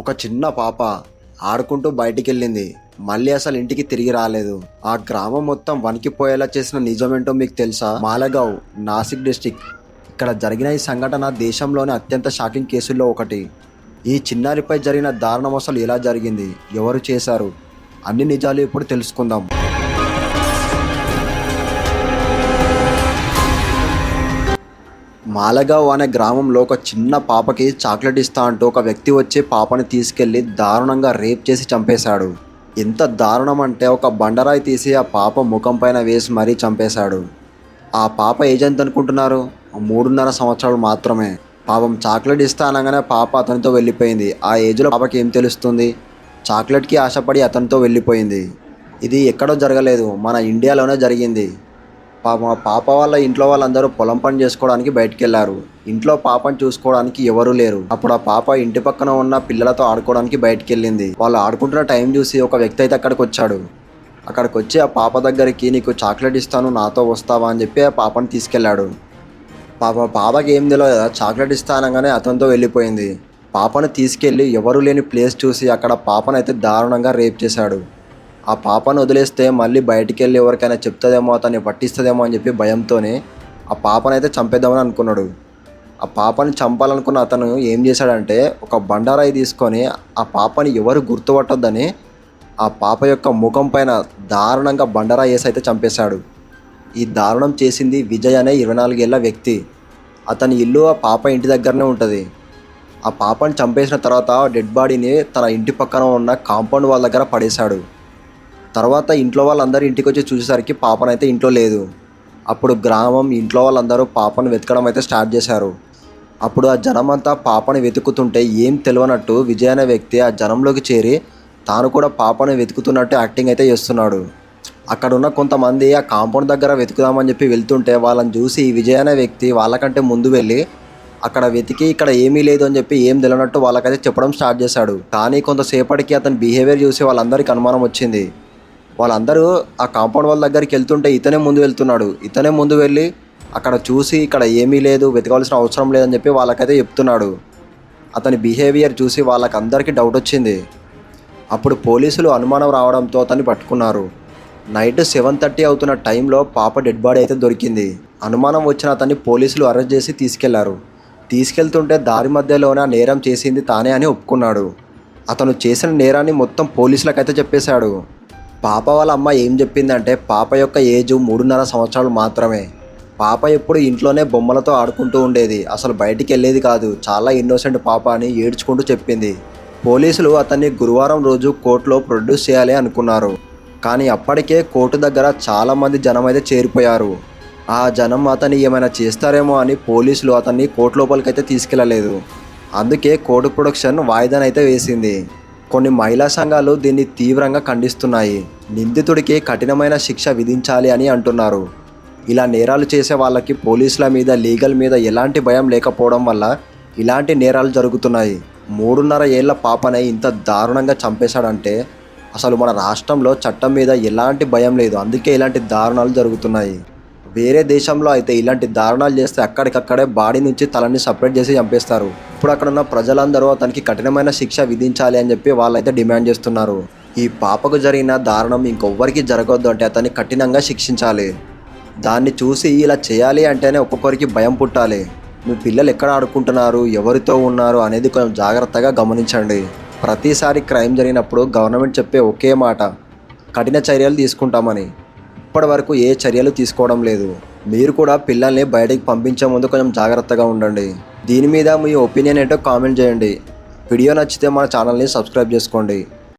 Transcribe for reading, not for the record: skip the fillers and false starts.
ఒక చిన్న పాప ఆడుకుంటూ బయటికెళ్ళింది. మళ్ళీ అసలు ఇంటికి తిరిగి రాలేదు. ఆ గ్రామం మొత్తం వణికిపోయేలా చేసిన నిజమేంటో మీకు తెలుసా? మాలగావ్, నాసిక్ డిస్టిక్. ఇక్కడ జరిగిన ఈ సంఘటన దేశంలోనే అత్యంత షాకింగ్ కేసుల్లో ఒకటి. ఈ చిన్నారిపై జరిగిన దారుణం అసలు ఎలా జరిగింది, ఎవరు చేశారు, అన్ని నిజాలు ఇప్పుడు తెలుసుకుందాం. మాలగావ్ అనే గ్రామంలో ఒక చిన్న పాపకి చాక్లెట్ ఇస్తా అంటూ ఒక వ్యక్తి వచ్చి పాపని తీసుకెళ్లి దారుణంగా రేప్ చేసి చంపేశాడు. ఎంత దారుణం అంటే ఒక బండరాయి తీసి ఆ పాప ముఖం పైన వేసి మరీ చంపేశాడు. ఆ పాప ఏజ్ ఎంత అనుకుంటున్నారు? 3.5 సంవత్సరాలు మాత్రమే. పాపం చాక్లెట్ ఇస్తా అనగానే పాప అతనితో వెళ్ళిపోయింది. ఆ ఏజ్లో పాపకి ఏం తెలుస్తుంది? చాక్లెట్కి ఆశపడి అతనితో వెళ్ళిపోయింది. ఇది ఎక్కడో జరగలేదు, మన ఇండియాలోనే జరిగింది. పాప వాళ్ళ ఇంట్లో వాళ్ళందరూ పొలం పని చేసుకోవడానికి బయటికి వెళ్ళారు. ఇంట్లో పాపను చూసుకోవడానికి ఎవరూ లేరు. అప్పుడు ఆ పాప ఇంటి పక్కన ఉన్న పిల్లలతో ఆడుకోవడానికి బయటికి వెళ్ళింది. వాళ్ళు ఆడుకుంటున్న టైం చూసి ఒక వ్యక్తి అయితే అక్కడికి వచ్చాడు. అక్కడికి వచ్చి ఆ పాప దగ్గరికి, నీకు చాక్లెట్ ఇస్తాను, నాతో వస్తావా అని చెప్పి ఆ పాపను తీసుకెళ్ళాడు. పాపకి ఏం తెలియదు కదా, చాక్లెట్ ఇస్తానగానే అతనితో వెళ్ళిపోయింది. పాపను తీసుకెళ్ళి ఎవరూ లేని ప్లేస్ చూసి అక్కడ పాపను అయితే దారుణంగా రేప్ చేశాడు. ఆ పాపను వదిలేస్తే మళ్ళీ బయటికి వెళ్ళి ఎవరికైనా చెప్తుందేమో, అతన్ని పట్టిస్తుందేమో అని చెప్పి భయంతోనే ఆ పాపనైతే చంపేద్దామని అనుకున్నాడు. ఆ పాపని చంపాలనుకున్న అతను ఏం చేశాడంటే, ఒక బండారాయి తీసుకొని ఆ పాపని ఎవరు గుర్తుపట్టొద్దని ఆ పాప యొక్క ముఖం పైన దారుణంగా బండారాయి వేసి అయితే చంపేశాడు. ఈ దారుణం చేసింది విజయ్ అనే 24 ఏళ్ల వ్యక్తి. అతని ఇల్లు ఆ పాప ఇంటి దగ్గరనే ఉంటుంది. ఆ పాపని చంపేసిన తర్వాత డెడ్ బాడీని తన ఇంటి పక్కన ఉన్న కాంపౌండ్ వాళ్ళ దగ్గర పడేశాడు. తర్వాత ఇంట్లో వాళ్ళందరూ ఇంటికి వచ్చి చూసేసరికి పాపనైతే ఇంట్లో లేదు. అప్పుడు గ్రామం, ఇంట్లో వాళ్ళందరూ పాపను వెతకడం అయితే స్టార్ట్ చేశారు. అప్పుడు ఆ జనం అంతా పాపని వెతుకుతుంటే ఏం తెలియనట్టు విజయ్ అనే వ్యక్తి ఆ జనంలోకి చేరి తాను కూడా పాపను వెతుకుతున్నట్టు యాక్టింగ్ అయితే చేస్తున్నాడు. అక్కడ ఉన్న కొంతమంది ఆ కాంపౌండ్ దగ్గర వెతుకుదామని చెప్పి వెళ్తుంటే వాళ్ళని చూసి విజయ్ అనే వ్యక్తి వాళ్ళకంటే ముందు వెళ్ళి అక్కడ వెతికి ఇక్కడ ఏమీ లేదు అని చెప్పి ఏం తెలియనట్టు వాళ్ళకైతే చెప్పడం స్టార్ట్ చేశాడు. కానీ కొంతసేపటికి అతని బిహేవియర్ చూసి వాళ్ళందరికీ అనుమానం వచ్చింది. వాళ్ళందరూ ఆ కాంపౌండ్ వాళ్ళ దగ్గరికి వెళ్తుంటే ఇతనే ముందు వెళ్తున్నాడు. ఇతనే ముందు వెళ్ళి అక్కడ చూసి ఇక్కడ ఏమీ లేదు, వెతకాల్సిన అవసరం లేదని చెప్పి వాళ్ళకైతే చెప్తున్నాడు. అతని బిహేవియర్ చూసి వాళ్ళకందరికీ డౌట్ వచ్చింది. అప్పుడు పోలీసులు అనుమానం రావడంతో అతన్ని పట్టుకున్నారు. నైట్ 7:30 అవుతున్న టైంలో పాప డెడ్ బాడీ అయితే దొరికింది. అనుమానం వచ్చిన అతన్ని పోలీసులు అరెస్ట్ చేసి తీసుకెళ్లారు. తీసుకెళ్తుంటే దారి మధ్యలోనే ఆ నేరం చేసింది తానే అని ఒప్పుకున్నాడు. అతను చేసిన నేరాన్ని మొత్తం పోలీసులకైతే చెప్పేశాడు. పాప వాళ్ళ అమ్మ ఏం చెప్పిందంటే, పాప యొక్క ఏజ్ 3.5 సంవత్సరాలు మాత్రమే. పాప ఎప్పుడు ఇంట్లోనే బొమ్మలతో ఆడుకుంటూ ఉండేది, అసలు బయటికి వెళ్ళేది కాదు, చాలా ఇన్నోసెంట్ పాప అని ఏడ్చుకుంటూ చెప్పింది. పోలీసులు అతన్ని గురువారం రోజు కోర్టులో ప్రొడ్యూస్ చేయాలి అనుకున్నారు. కానీ అప్పటికే కోర్టు దగ్గర చాలామంది జనం అయితే చేరిపోయారు. ఆ జనం అతన్ని ఏమైనా చేస్తారేమో అని పోలీసులు అతన్ని కోర్టు లోపలికైతే తీసుకెళ్లలేదు. అందుకే కోర్టు ప్రొడక్షన్ వాయిదానైతే వేసింది. కొన్ని మహిళా సంఘాలు దీన్ని తీవ్రంగా ఖండిస్తున్నాయి. నిందితుడికి కఠినమైన శిక్ష విధించాలి అని అంటున్నారు. ఇలా నేరాలు చేసే వాళ్ళకి పోలీసుల మీద, లీగల్ మీద ఎలాంటి భయం లేకపోవడం వల్ల ఇలాంటి నేరాలు జరుగుతున్నాయి. 3.5 ఏళ్ల పాపనే ఇంత దారుణంగా చంపేశాడంటే అసలు మన రాష్ట్రంలో చట్టం మీద ఎలాంటి భయం లేదు. అందుకే ఇలాంటి దారుణాలు జరుగుతున్నాయి. వేరే దేశంలో అయితే ఇలాంటి దారుణాలు చేస్తే అక్కడికక్కడే బాడీ నుంచి తలని సపరేట్ చేసి చంపేస్తారు. ఇప్పుడు అక్కడ ఉన్న ప్రజలందరూ అతనికి కఠినమైన శిక్ష విధించాలి అని చెప్పి వాళ్ళైతే డిమాండ్ చేస్తున్నారు. ఈ పాపకు జరిగిన దారుణం ఇంకొవ్వరికి జరగొద్దు అంటే అతన్ని కఠినంగా శిక్షించాలి. దాన్ని చూసి ఇలా చేయాలి అంటేనే ఒక్కొక్కరికి భయం పుట్టాలి. మీ పిల్లలు ఎక్కడ ఆడుకుంటున్నారు, ఎవరితో ఉన్నారు అనేది కొంచెం జాగ్రత్తగా గమనించండి. ప్రతిసారి క్రైమ్ జరిగినప్పుడు గవర్నమెంట్ చెప్పే ఒకే మాట, కఠిన చర్యలు తీసుకుంటామని. ఇప్పటి వరకు ఏ చర్యలు తీసుకోవడం లేదు. మీరు కూడా పిల్లల్ని బయటికి పంపించే ముందు కొంచెం జాగ్రత్తగా ఉండండి. దీని మీద మీ ఒపీనియన్ ఏంటో కామెంట్ చేయండి. వీడియో నచ్చితే మన ఛానల్ని సబ్స్క్రైబ్ చేసుకోండి.